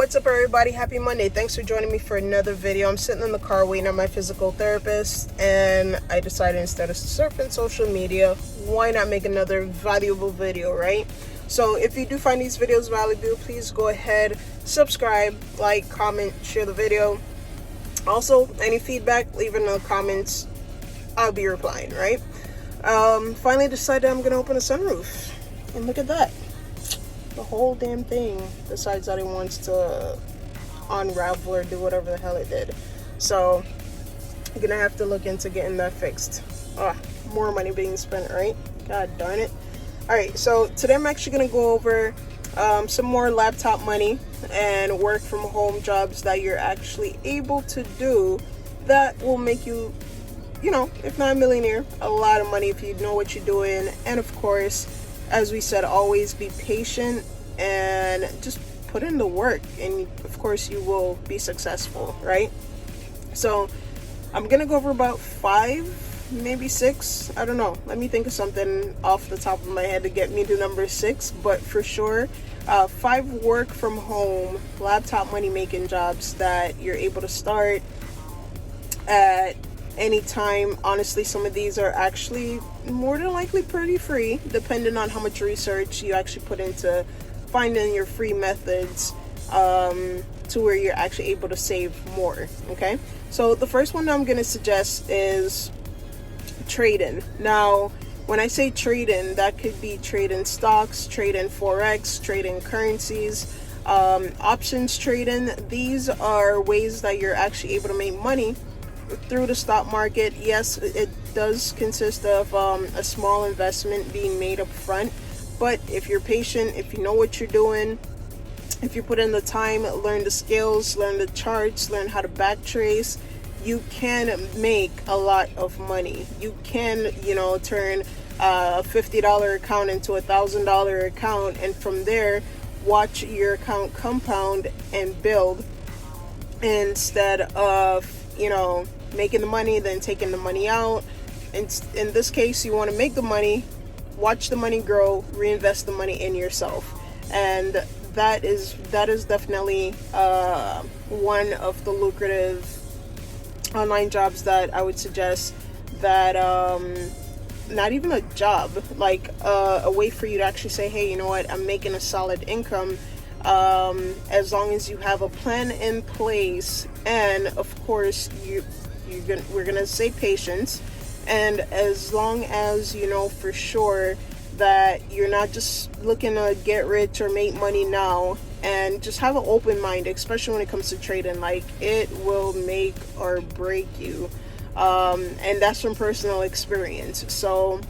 What's up, everybody? Happy Monday. Thanks for joining me for another video. I'm sitting in the car waiting on my physical therapist, and I decided instead of surfing social media, why not make another valuable video, right? So if you do find these videos valuable, please go ahead, subscribe, like, comment, share the video. Also, any feedback, leave it in the comments. I'll be replying, right? Finally decided I'm gonna open a sunroof, and look at that. The whole damn thing decides that it wants to unravel or do whatever the hell it did. So I'm gonna have to look into getting that fixed. More money being spent, right? God darn it. Alright, so today I'm actually gonna go over some more laptop money and work from home jobs that you're actually able to do that will make you, if not a millionaire, a lot of money if you know what you're doing. And of course, as we said, always be patient and just put in the work, and of course you will be successful, right? So I'm gonna go over about 5, maybe 6, I don't know, let me think of something off the top of my head to get me to number 6, but for sure 5 work from home laptop money making jobs that you're able to start at anytime. Honestly, some of these are actually more than likely pretty free, depending on how much research you actually put into finding your free methods to where you're actually able to save more. Okay, so the first one I'm going to suggest is trading. Now, when I say trading, that could be trading stocks, trading Forex, trading currencies, options trading. These are ways that you're actually able to make money through the stock market. Yes, it does consist of a small investment being made up front, but if you're patient, if you know what you're doing, if you put in the time, learn the skills, learn the charts, learn how to backtrace, you can make a lot of money. You can, turn a $50 account into a $1,000 account, and from there watch your account compound and build, instead of making the money then taking the money out. In this case, you want to make the money, watch the money grow, reinvest the money in yourself, and that is definitely one of the lucrative online jobs that I would suggest. That not even a job, like a way for you to actually say, hey, you know what, I'm making a solid income. As long as you have a plan in place, and of course we're gonna say patience, and as long as you know for sure that you're not just looking to get rich or make money now, and just have an open mind, especially when it comes to trading. Like, it will make or break you, and that's from personal experience. So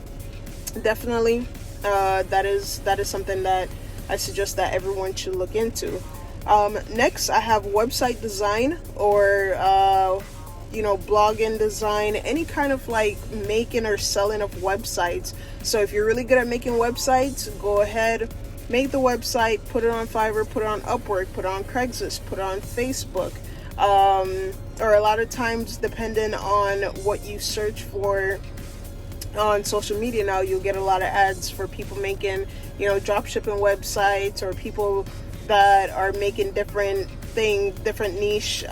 definitely that is something that I suggest that everyone should look into. Next, I have website design, or blogging design, any kind of like making or selling of websites. So if you're really good at making websites, go ahead, make the website, put it on Fiverr, put it on Upwork, put it on Craigslist, put it on Facebook, or a lot of times, depending on what you search for on social media now, you'll get a lot of ads for people making drop shipping websites, or people that are making different niche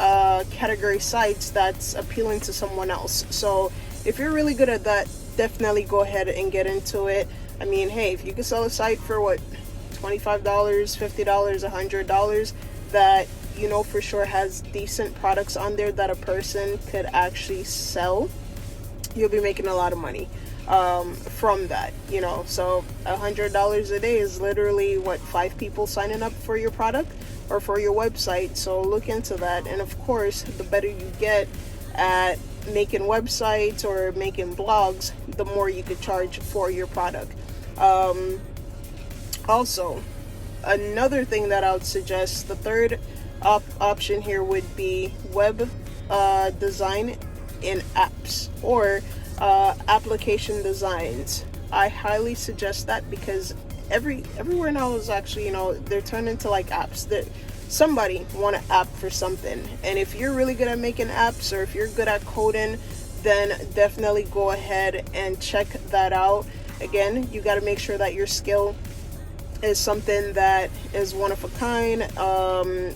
category sites that's appealing to someone else. So if you're really good at that, definitely go ahead and get into it. I mean, hey, if you can sell a site for what, $25, $50, $100, that for sure has decent products on there that a person could actually sell, you'll be making a lot of money from that. So $100 a day is literally 5 people signing up for your product or for your website. So look into that. And of course, the better you get at making websites or making blogs, the more you could charge for your product. Also, another thing that I would suggest, the third option here would be web design in apps, or application designs. I highly suggest that, because everywhere now is actually, they're turned into like apps. That somebody want an app for something, and if you're really good at making apps, or if you're good at coding, then definitely go ahead and check that out. Again, you got to make sure that your skill is something that is one of a kind,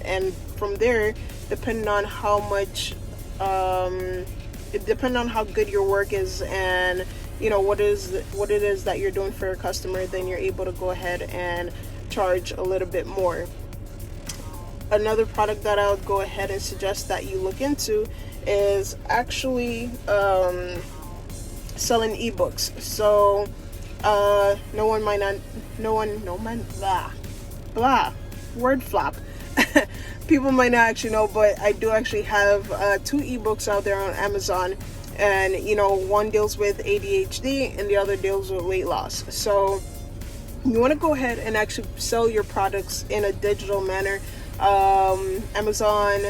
and from there, depending on how much, depending on how good your work is, and what it is that you're doing for your customer, then you're able to go ahead and charge a little bit more. Another product that I would go ahead and suggest that you look into is actually selling ebooks. So word flop. People might not actually know, but I do actually have 2 ebooks out there on Amazon, and one deals with ADHD and the other deals with weight loss. So you want to go ahead and actually sell your products in a digital manner. Amazon,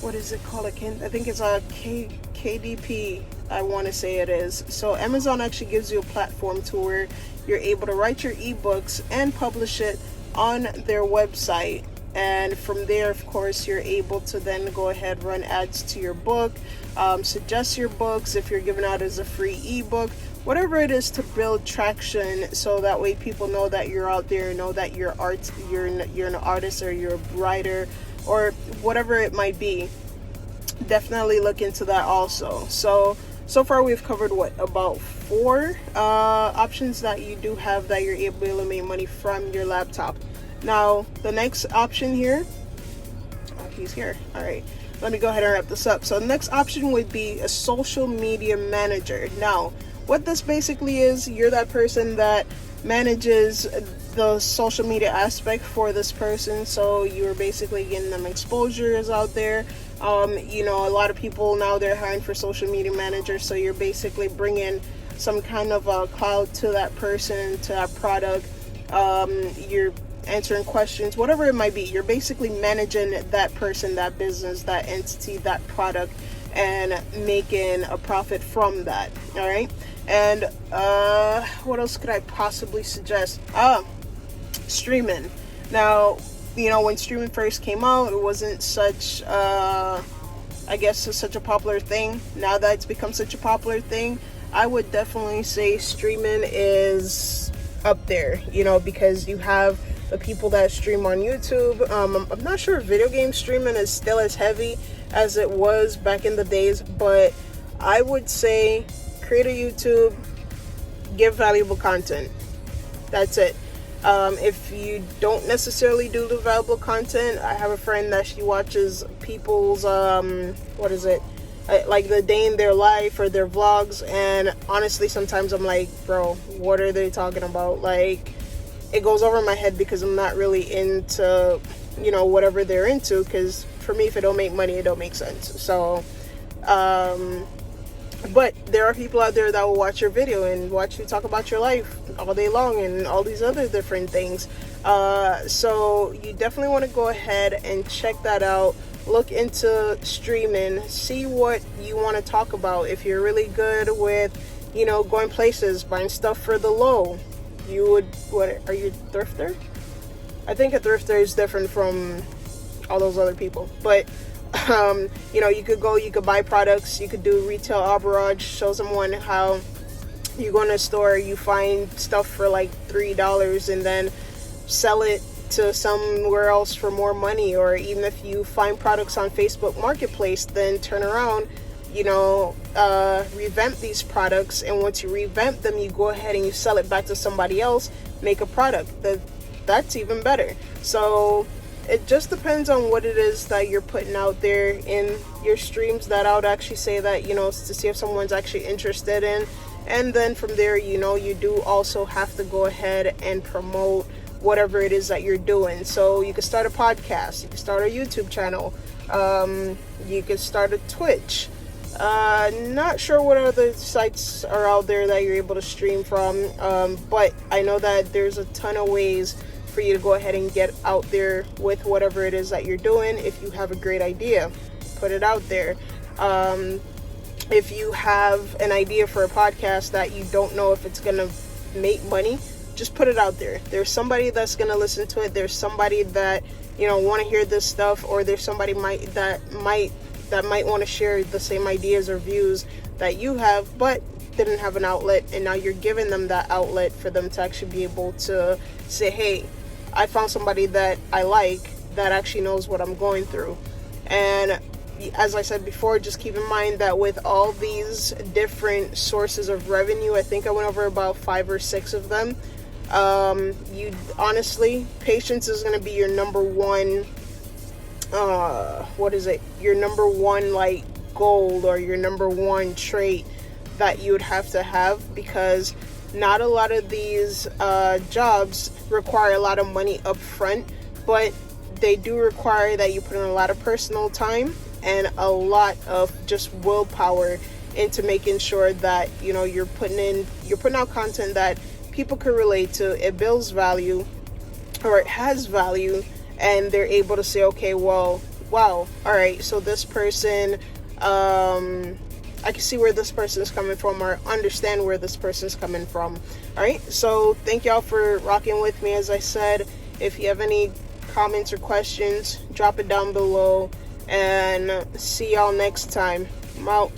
what is it called? I think it's a KDP, I want to say it is. So Amazon actually gives you a platform to where you're able to write your ebooks and publish it on their website. And from there, of course, you're able to then go ahead, run ads to your book, suggest your books if you're giving out as a free ebook, whatever it is to build traction, so that way people know that you're out there, know that you're an artist, or you're a writer, or whatever it might be. Definitely look into that also. So far we've covered about 4 options that you do have that you're able to make money from your laptop. Now, the next option here, he's here. All right, let me go ahead and wrap this up. So the next option would be a social media manager. Now, what this basically is, you're that person that manages the social media aspect for this person. So you're basically getting them exposures out there. A lot of people now, they're hiring for social media managers. So you're basically bringing some kind of a cloud to that person, to that product. You're answering questions, whatever it might be. You're basically managing that person, that business, that entity, that product, and making a profit from that. All right. And what else could I possibly suggest? Streaming. Now, when streaming first came out, it wasn't such such a popular thing. Now that it's become such a popular thing, I would definitely say streaming is up there, because you have the people that stream on YouTube. I'm not sure if video game streaming is still as heavy as it was back in the days, but I would say create a YouTube, give valuable content. That's it. If you don't necessarily do the valuable content, I have a friend that she watches people's like the day in their life or their vlogs, and honestly sometimes I'm like, bro, what are they talking about? Like, it goes over my head because I'm not really into whatever they're into, because for me, if it don't make money, it don't make sense. So but there are people out there that will watch your video and watch you talk about your life all day long and all these other different things. So you definitely want to go ahead and check that out. Look into streaming, see what you want to talk about. If you're really good with, going places, buying stuff for the low, what are you, a thrifter? I think a thrifter is different from all those other people, but you could buy products, you could do retail arbitrage, show someone how you go in a store, you find stuff for like $3 and then sell it to somewhere else for more money. Or even if you find products on Facebook Marketplace, then turn around, revamp these products, and once you revamp them, you go ahead and you sell it back to somebody else, make a product that's even better. So it just depends on what it is that you're putting out there in your streams, that I would actually say that, to see if someone's actually interested in. And then from there, you do also have to go ahead and promote whatever it is that you're doing. So you could start a podcast, you could start a YouTube channel, you could start a Twitch. Not sure what other sites are out there that you're able to stream from, but I know that there's a ton of ways for you to go ahead and get out there with whatever it is that you're doing. If you have a great idea, put it out there. If you have an idea for a podcast that you don't know if it's gonna make money, just put it out there. There's somebody that's gonna listen to it. There's somebody that want to hear this stuff, or there's somebody that might want to share the same ideas or views that you have, but didn't have an outlet, and now you're giving them that outlet for them to actually be able to say, hey, I found somebody that I like, that actually knows what I'm going through. And as I said before, just keep in mind that with all these different sources of revenue, I think I went over about 5 or 6 of them. You honestly, patience is going to be your number one, your number one like goal, or your number one trait that you would have to have, because not a lot of these jobs require a lot of money up front, but they do require that you put in a lot of personal time and a lot of just willpower into making sure that, you know, you're putting out content that people can relate to. It builds value, or it has value, and they're able to say, okay, well, wow, all right, so this person, I can see where this person is coming from, or understand where this person is coming from. All right, so thank y'all for rocking with me. As I said, if you have any comments or questions, drop it down below, and see y'all next time. I'm out.